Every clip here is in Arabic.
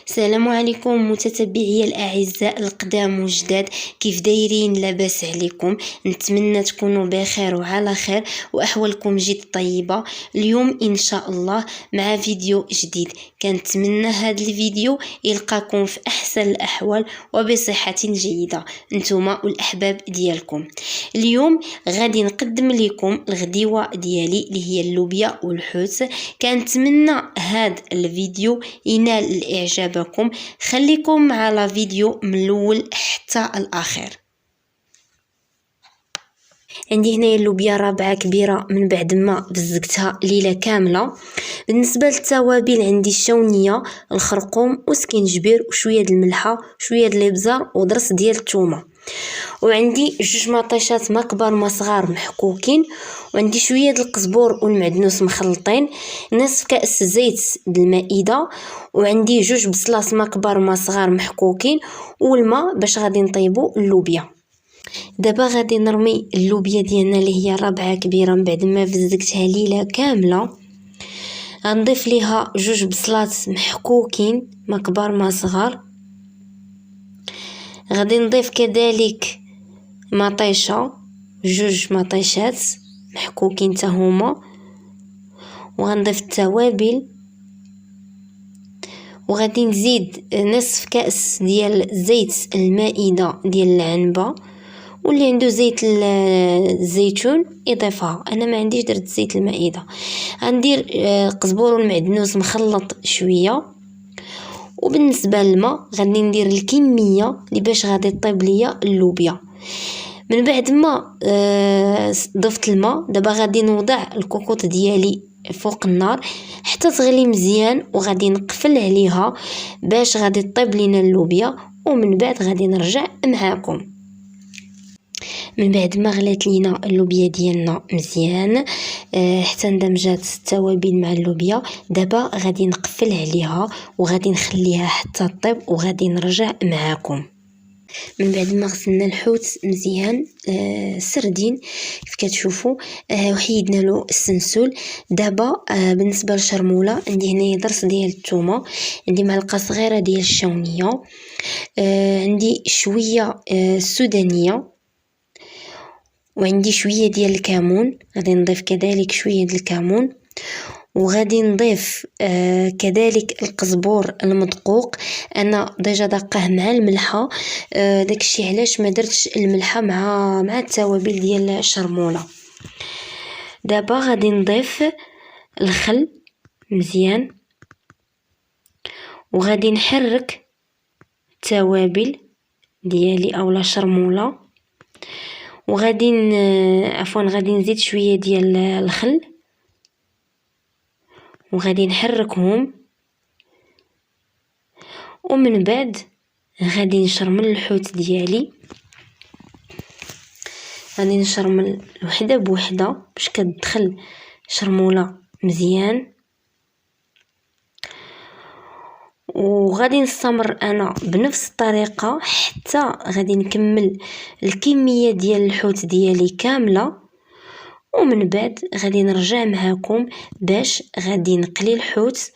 السلام عليكم متتبعي الاعزاء القدام والجداد، كيف دايرين؟ لاباس عليكم؟ نتمنى تكونوا بخير وعلى خير واحوالكم جد طيبه. اليوم ان شاء الله مع فيديو جديد، كنتمنى هذا الفيديو يلقاكم في احسن الاحوال وبصحه جيده نتوما والاحباب ديالكم. اليوم غادي نقدم لكم الغديوه ديالي اللي هي اللوبيا والحوت. كنتمنى هذا الفيديو ينال اعجابكم. خليكم على فيديو من الاول حتى الاخر. عندي هنا اللوبيا رابعه كبيره من بعد ما بزقتها ليله كامله. بالنسبه للتوابل عندي الشونيه، الخرقوم وسكينجبير وشويه د الملحه شويه د الابزار ودرس ديال الثومه، وعندي جوج مطيشات ما كبار ما صغار محكوكين، وعندي شويه د القزبور والمعدنوس مخلطين، نصف كاس زيت د المائده، وعندي جوج بصلاص ما كبار ما صغار محكوكين والماء باش غادي نطيبوا اللوبيا. دابا غادي نرمي اللوبيا ديالنا اللي هي رابعه كبيره من بعد ما فزقتها ليله كامله. غنضيف ليها جوج بصلات محكوكين ما كبار ما صغار. غادي نضيف كذلك مطيشه، جوج مطيشات محكوكين حتى هما، وغنضيف التوابل، وغادي نزيد نصف كاس ديال زيت المائده ديال العنبه، واللي عنده زيت الزيتون يضيفها. انا ما عنديش درت زيت المائده. غندير قزبور والمعدنوس مخلط شويه. وبالنسبه للماء غادي ندير الكميه اللي باش غادي طيب ليا اللوبيا. من بعد ما ضفت الماء، دابا غادي نوضع الكوكوط ديالي فوق النار حتى تغلي مزيان، وغادي نقفل عليها باش غادي طيب لينا اللوبيا، ومن بعد غادي نرجع معاكم. من بعد ما غلات لينا اللوبيا ديالنا مزيان حتى اندمجات التوابل مع اللوبيا، دابا غادي نقفل عليها وغادي نخليها حتى طيب وغادي نرجع معاكم. من بعد ما غسلنا الحوت مزيان سردين كيف كتشوفوا، وحيدنا له السنسول. دابا بالنسبه للشرموله عندي هنايا ضرس ديال الثومه، عندي معلقه صغيره ديال الشونيه، عندي شويه السودانيه، وعندي شويه ديال الكمون. غادي نضيف كذلك شويه ديال الكمون، وغادي نضيف كذلك القزبور المدقوق. انا ديجا دقه مع الملحه، داكشي علاش ما درتش الملحه مع التوابل ديال الشرموله. دابا غادي نضيف الخل مزيان، وغادي نحرك التوابل ديالي اولا شرموله، وغادي غادي نزيد شويه ديال الخل وغادي نحركهم. ومن بعد غادي نشرمل الحوت ديالي، غادي نشرمل وحده بوحده باش كتدخل شرموله مزيان. وغادي نستمر انا بنفس الطريقه حتى غادي نكمل الكميه ديال الحوت ديالي كامله، ومن بعد غادي نرجع معاكم باش غادي نقلي الحوت،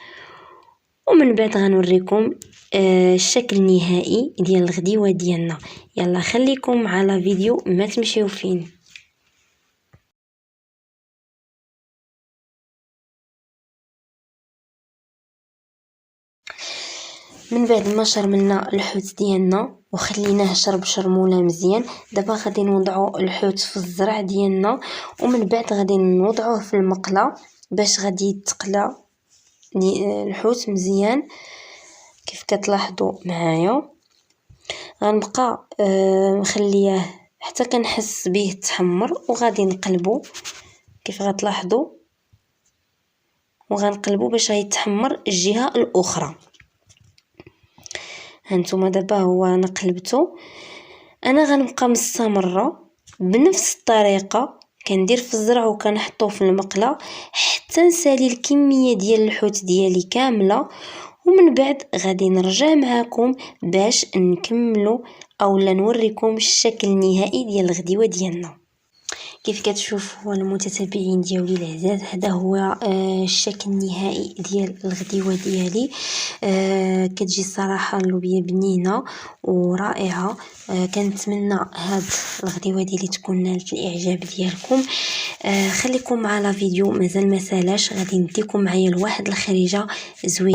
ومن بعد غنوريكم الشكل النهائي ديال الغديوه ديالنا. يلا خليكم على فيديو ما تمشيو فين. من بعد ما شرملنا الحوت ديالنا وخليناه شرب شرموله مزيان، دابا غادي نوضعوا الحوت في الزرع ديالنا، ومن بعد غادي نوضعوه في المقله باش غادي يتقلى الحوت مزيان كيف كتلاحظوا معايا. غنبقى نخليه حتى كنحس به تحمر، وغادي نقلبو كيف غتلاحظوا، وغنقلبو باش غيتحمر الجهه الاخرى. هانتوما دابا هو انا قلبته. انا غنبقى مستمره بنفس الطريقه، كندير في الزرع وكنحطو في المقله حتى نسالي الكميه ديال الحوت ديالي كامله، ومن بعد غادي نرجع معاكم باش نكملوا اولا نوريكم الشكل النهائي ديال الغديوه ديالنا. كيف كتشوفوا المتتبعين ديالي العزاز، هذا هو الشكل النهائي ديال الغديوه ديالي. كتجي الصراحه اللوبيا بنينه ورائعه. كنتمنى هاد الغديوه ديالي تكون نالت الاعجاب ديالكم. خليكم مع لا فيديو، مازال ما سالاش، غادي نديكم معايا لواحد الخريجه زوين.